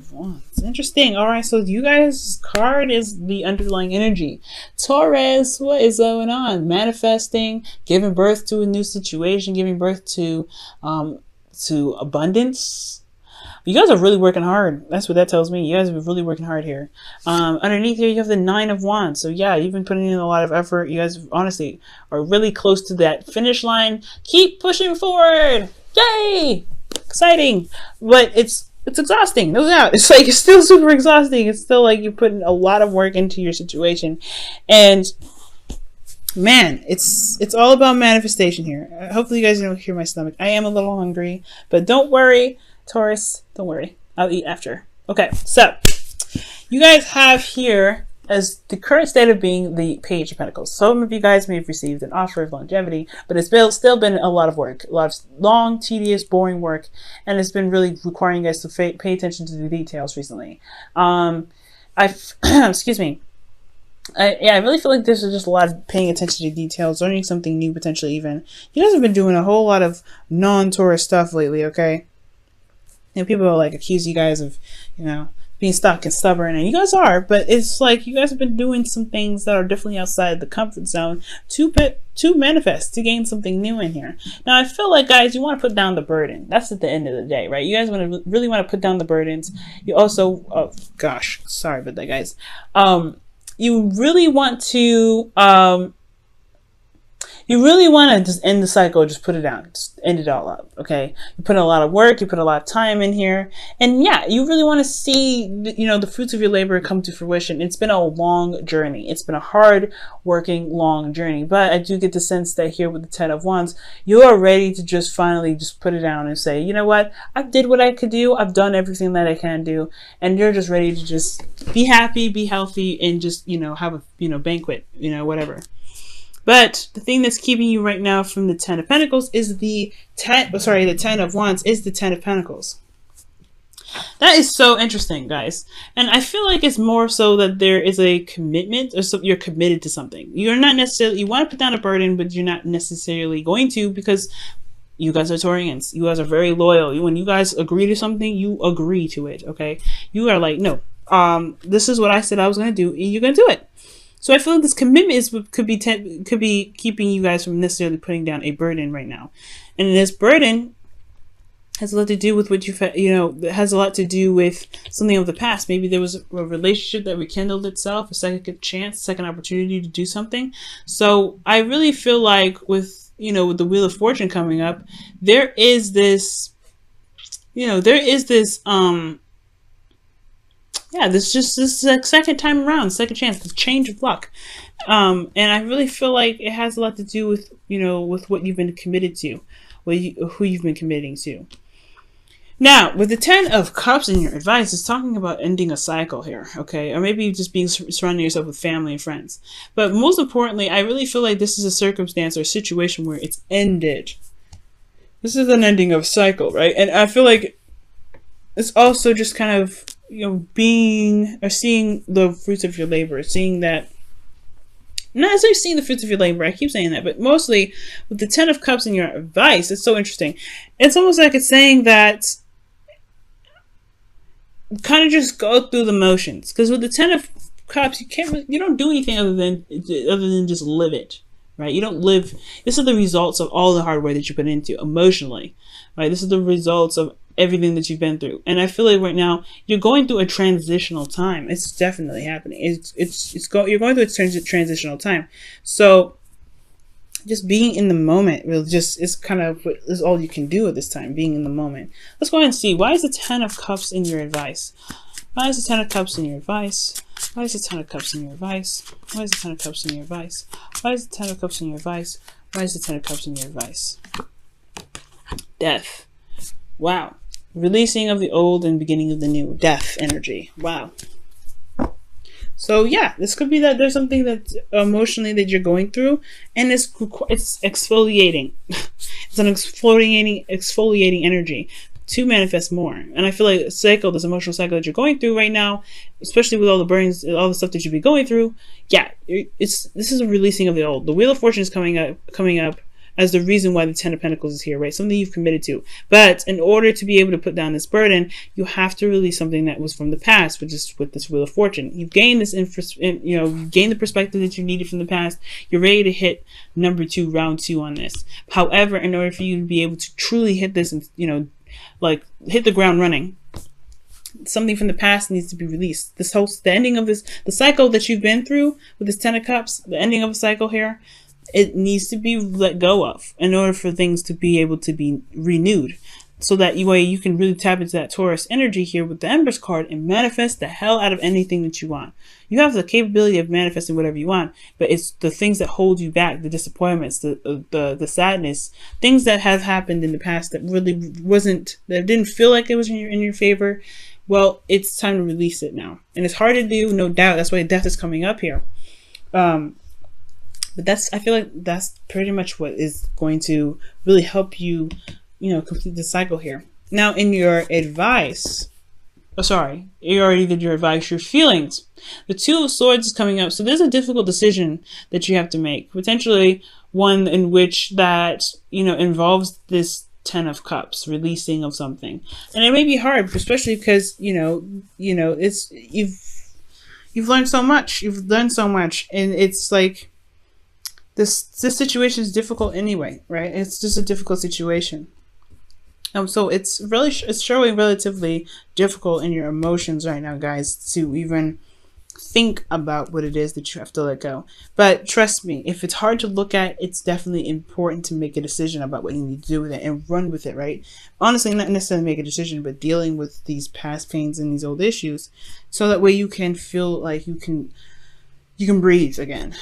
of Wands. Interesting. All right, so you guys' card is the underlying energy. Taurus, what is going on? Manifesting, giving birth to a new situation, giving birth to abundance. You guys are really working hard. That's what that tells me. You guys are really working hard here. Underneath here, you have the 9 of Wands. So yeah, you've been putting in a lot of effort. You guys honestly are really close to that finish line. Keep pushing forward. Yay! Exciting. But it's exhausting. No doubt. It's like, it's still super exhausting. It's still like you're putting a lot of work into your situation. And man, it's all about manifestation here. Hopefully you guys don't hear my stomach. I am a little hungry, but don't worry. Taurus, don't worry. I'll eat after. Okay, so you guys have here as the current state of being the Page of Pentacles. Some of you guys may have received an offer of longevity, but it's still been a lot of work, a lot of long, tedious, boring work, and it's been really requiring you guys to pay attention to the details recently. Excuse me. I really feel like this is just a lot of paying attention to details, learning something new, potentially even. You guys have been doing a whole lot of non-Taurus stuff lately, okay? And people are like accuse you guys of, you know, being stuck and stubborn, and you guys are, but it's like you guys have been doing some things that are definitely outside the comfort zone to manifest, to gain something new in here. Now, I feel like, guys, you want to put down the burden. That's at the end of the day, right? You guys really want to put down the burdens. You also, oh gosh, sorry about that, guys. You really want to just end the cycle, just put it down, just end it all up, okay? You put in a lot of work, you put a lot of time in here, and yeah, you really want to see, you know, the fruits of your labor come to fruition. It's been a long journey. It's been a hard working, long journey, but I do get the sense that here with the 10 of Wands, you are ready to just finally just put it down and say, you know what, I did what I could do. I've done everything that I can do, and you're just ready to just be happy, be healthy, and just, you know, have a, you know, banquet, you know, whatever. But the thing that's keeping you right now from the 10 of Pentacles is the 10 of Wands is the 10 of Pentacles. That is so interesting, guys. And I feel like it's more so that there is a commitment, or so you're committed to something. You're not necessarily, you want to put down a burden, but you're not necessarily going to, because you guys are Taurians. You guys are very loyal. When you guys agree to something, you agree to it, okay? You are like, no, this is what I said I was going to do, and you're going to do it. So I feel like this commitment could be keeping you guys from necessarily putting down a burden right now. And this burden has a lot to do with what it has a lot to do with something of the past. Maybe there was a relationship that rekindled itself, a second chance, second opportunity to do something. So I really feel like with the Wheel of Fortune coming up, there is this, this like second time around, second chance, the change of luck. And I really feel like it has a lot to do with, with what you've been committed to, who you've been committing to. Now, with the 10 of Cups in your advice, it's talking about ending a cycle here, okay? Or maybe just surrounding yourself with family and friends. But most importantly, I really feel like this is a circumstance or a situation where it's ended. This is an ending of a cycle, right? And I feel like it's also just kind of, seeing the fruits of your labor, seeing that, not necessarily seeing the fruits of your labor, I keep saying that, but mostly with the 10 of Cups in your advice, it's so interesting. It's almost like it's saying that kind of just go through the motions, because with the 10 of Cups, you don't do anything other than just live it, right? You don't live. This is the results of all the hard work that you put into emotionally, right? This is the results of everything that you've been through. And I feel like right now you're going through a transitional time. It's definitely happening. You're going through a transitional time. So just being in the moment is kind of what is all you can do at this time, being in the moment. Let's go ahead and see. Why is the 10 of Cups in your advice? Why is the 10 of Cups in your advice? Why is the 10 of Cups in your advice? Why is the 10 of Cups in your advice? Why is the 10 of Cups in your advice? Why is the 10 of Cups in your advice? Death. Wow. Releasing of the old and beginning of the new. Death energy. Wow. So yeah, this could be that there's something that emotionally that you're going through, and it's exfoliating. It's an exfoliating energy to manifest more. And I feel like this emotional cycle that you're going through right now, especially with all the burdens, all the stuff that you've been going through, yeah, this is a releasing of the old. The Wheel of Fortune is coming up. as the reason why the Ten of Pentacles is here, right? Something you've committed to. But in order to be able to put down this burden, you have to release something that was from the past, which is with this Wheel of Fortune. You've gained this, you've gained the perspective that you needed from the past. You're ready to hit number 2, round 2 on this. However, in order for you to be able to truly hit this and, like hit the ground running, something from the past needs to be released. The ending of the cycle that you've been through with this Ten of Cups, the ending of a cycle here, it needs to be let go of in order for things to be able to be renewed. So that way you can really tap into that Taurus energy here with the Empress card and manifest the hell out of anything that you want. You have the capability of manifesting whatever you want, but it's the things that hold you back, the disappointments, the sadness, things that have happened in the past that really that didn't feel like it was in your favor. Well, it's time to release it now. And it's hard to do, no doubt. That's why death is coming up here. But I feel like that's pretty much what is going to really help you, complete the cycle here. Now, in your advice, you already did your advice, your feelings. The Two of Swords is coming up. So there's a difficult decision that you have to make. Potentially one in which that, involves this Ten of Cups, releasing of something. And it may be hard, especially because, it's, you've learned so much. You've done so much. And it's like, this situation is difficult anyway, right? It's just a difficult situation. So it's showing relatively difficult in your emotions right now, guys, to even think about what it is that you have to let go. But trust me, if it's hard to look at, it's definitely important to make a decision about what you need to do with it and run with it, right? Honestly, not necessarily make a decision, but dealing with these past pains and these old issues, so that way you can feel like you can breathe again.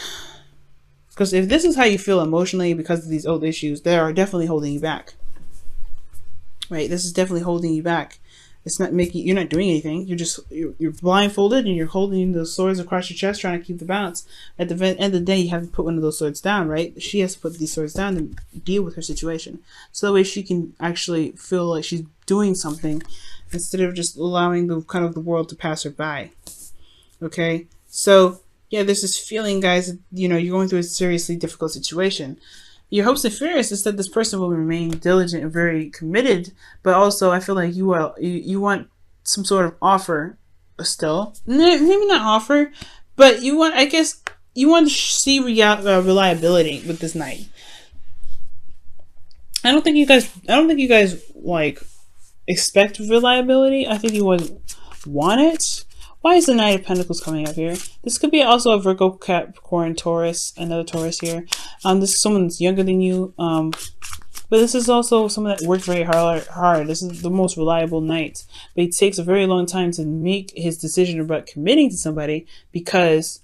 Because if this is how you feel emotionally because of these old issues, they are definitely holding you back. Right? This is definitely holding you back. It's not you're not doing anything. You're blindfolded and you're holding those swords across your chest, trying to keep the balance. At the end of the day, you have to put one of those swords down, right? She has to put these swords down and deal with her situation. So that way she can actually feel like she's doing something instead of just allowing the world to pass her by. Okay? So, yeah, there's this feeling, guys, you're going through a seriously difficult situation. Your hopes and fears is that this person will remain diligent and very committed, but also I feel like you want some sort of offer still. Maybe not offer, but you want to see reliability with this Knight. I don't think you guys like expect reliability. I think you want it. Why is the Knight of Pentacles coming up here? This could be also a Virgo, Capricorn, Taurus, another Taurus here. This is someone that's younger than you. But this is also someone that worked very hard. This is the most reliable Knight. But it takes a very long time to make his decision about committing to somebody because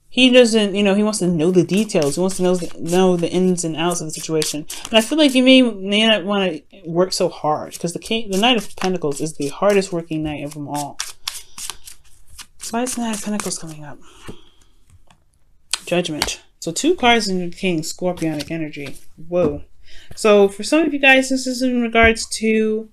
he doesn't, he wants to know the details. He wants to know the ins and outs of the situation. And I feel like you may not want to work so hard because the Knight of Pentacles is the hardest working Knight of them all. So why is the Knight of Pentacles coming up? Judgment. So 2 cards in the King, Scorpionic energy. Whoa. So for some of you guys, this is in regards to,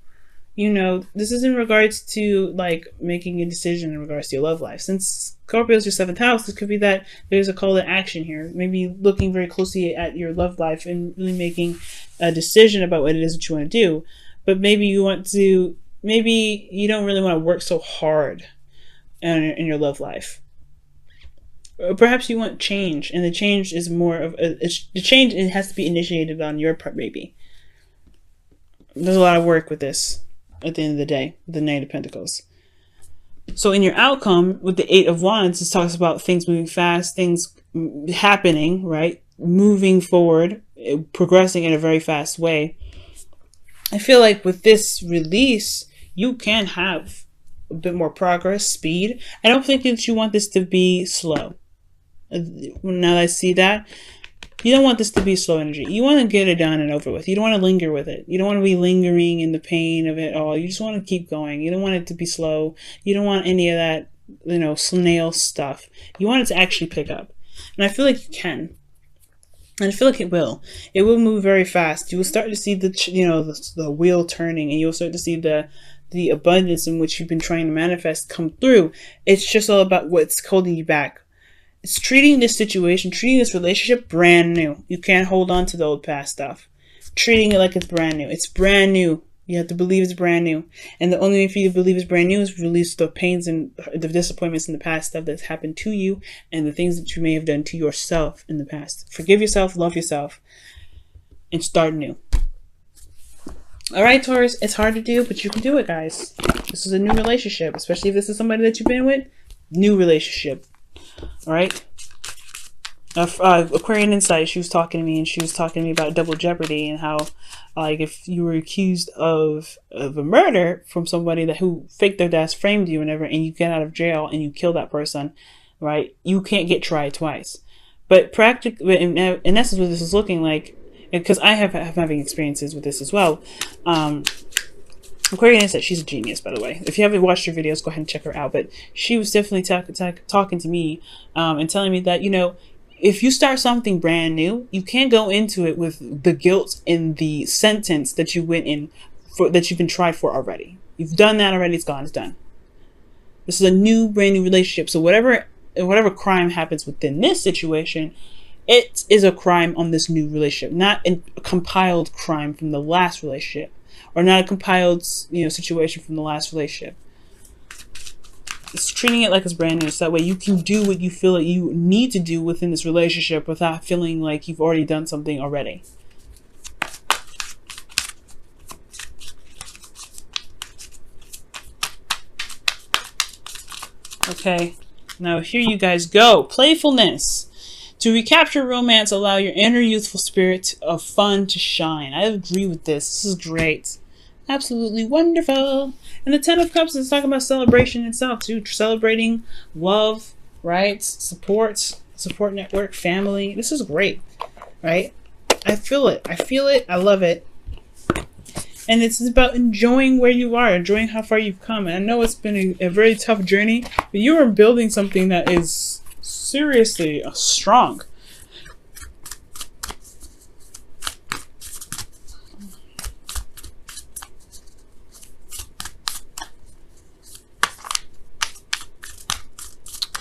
like making a decision in regards to your love life. Since Scorpio is your 7th house, this could be that there's a call to action here. Maybe looking very closely at your love life and really making a decision about what it is that you want to do. But maybe you don't really want to work so hard in your love life. Or perhaps you want change, and the change is more of it has to be initiated on your part, maybe. There's a lot of work with this at the end of the day, the Knight of Pentacles. So in your outcome with the 8 of Wands, it talks about things moving fast, things happening, right? Moving forward, progressing in a very fast way. I feel like with this release, you can have a bit more progress, speed. I don't think that you want this to be slow. Now that I see that, you don't want this to be slow energy. You want to get it done and over with. You don't want to linger with it. You don't want to be lingering in the pain of it all. You just want to keep going. You don't want it to be slow. You don't want any of that, snail stuff. You want it to actually pick up. And I feel like you can. And I feel like it will. It will move very fast. You will start to see the wheel turning, and you'll start to see the abundance in which you've been trying to manifest come through. It's just all about what's holding you back. It's treating this situation, treating this relationship brand new. You can't hold on to the old past stuff. Treating it like it's brand new. It's brand new. You have to believe it's brand new. And the only way for you to believe it's brand new is release the pains and the disappointments in the past, stuff that's happened to you, and the things that you may have done to yourself in the past. Forgive yourself, love yourself, and start new. All right, Taurus, it's hard to do, but you can do it, guys. This is a new relationship, especially if this is somebody that you've been with. New relationship. All right. Aquarian Insight, she was talking to me, and she was talking to me about double jeopardy and how, like, if you were accused of a murder from somebody who faked their death, framed you, whenever, and you get out of jail and you kill that person, right? You can't get tried twice. But practically, in essence, what this is looking like, because I have having experiences with this as well. Aquarian Insight, she's a genius, by the way. If you haven't watched her videos, go ahead and check her out. But she was definitely talking to me and telling me that, you know, if you start something brand new, you can't go into it with the guilt in the sentence that you went in for, that you've been tried for already. You've done that already. It's gone. It's done. This is a new, brand new relationship. So whatever crime happens within this situation, it is a crime on this new relationship, not a compiled crime from the last relationship, or not a compiled, you know, situation from the last relationship. It's treating it like it's brand new, so that way you can do what you feel that you need to do within this relationship without feeling like you've already done something already. Okay, now here you guys go. Playfulness. To recapture romance, allow your inner youthful spirit of fun to shine. I agree with this. This is great. Absolutely wonderful. And the Ten of Cups is talking about celebration itself too. Celebrating love, right? Support network, family. This is great, right? I feel it. I feel it. I love it. And it's about enjoying where you are, enjoying how far you've come. And I know it's been a very tough journey, but you are building something that is seriously strong.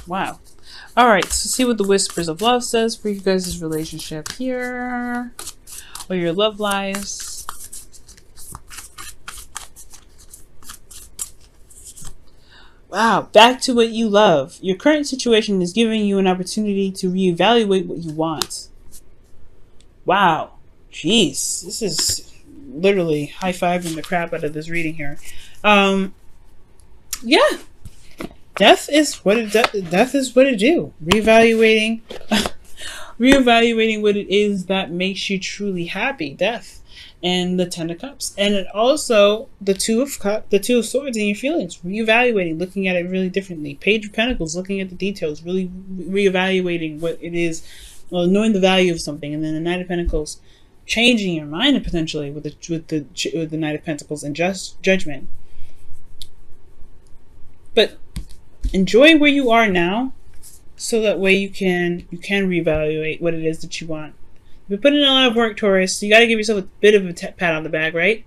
Wow. All right, so see what the Whispers of Love says for you guys' relationship here, or your love lives. Wow, back to what you love. Your current situation is giving you an opportunity to reevaluate what you want. Wow. Jeez, this is literally high-fiving the crap out of this reading here. Yeah. Death is what it do. Reevaluating what it is that makes you truly happy. Death. And the Ten of Cups. And it also the Two of Swords in your feelings. Reevaluating, looking at it really differently. Page of Pentacles, looking at the details, really reevaluating what it is, well, knowing the value of something. And then the Knight of Pentacles, changing your mind potentially with the Knight of Pentacles and Judgment. But enjoy where you are now, so that way you can reevaluate what it is that you want. You've been putting in a lot of work, Taurus, so you got to give yourself a bit of a pat on the back, right?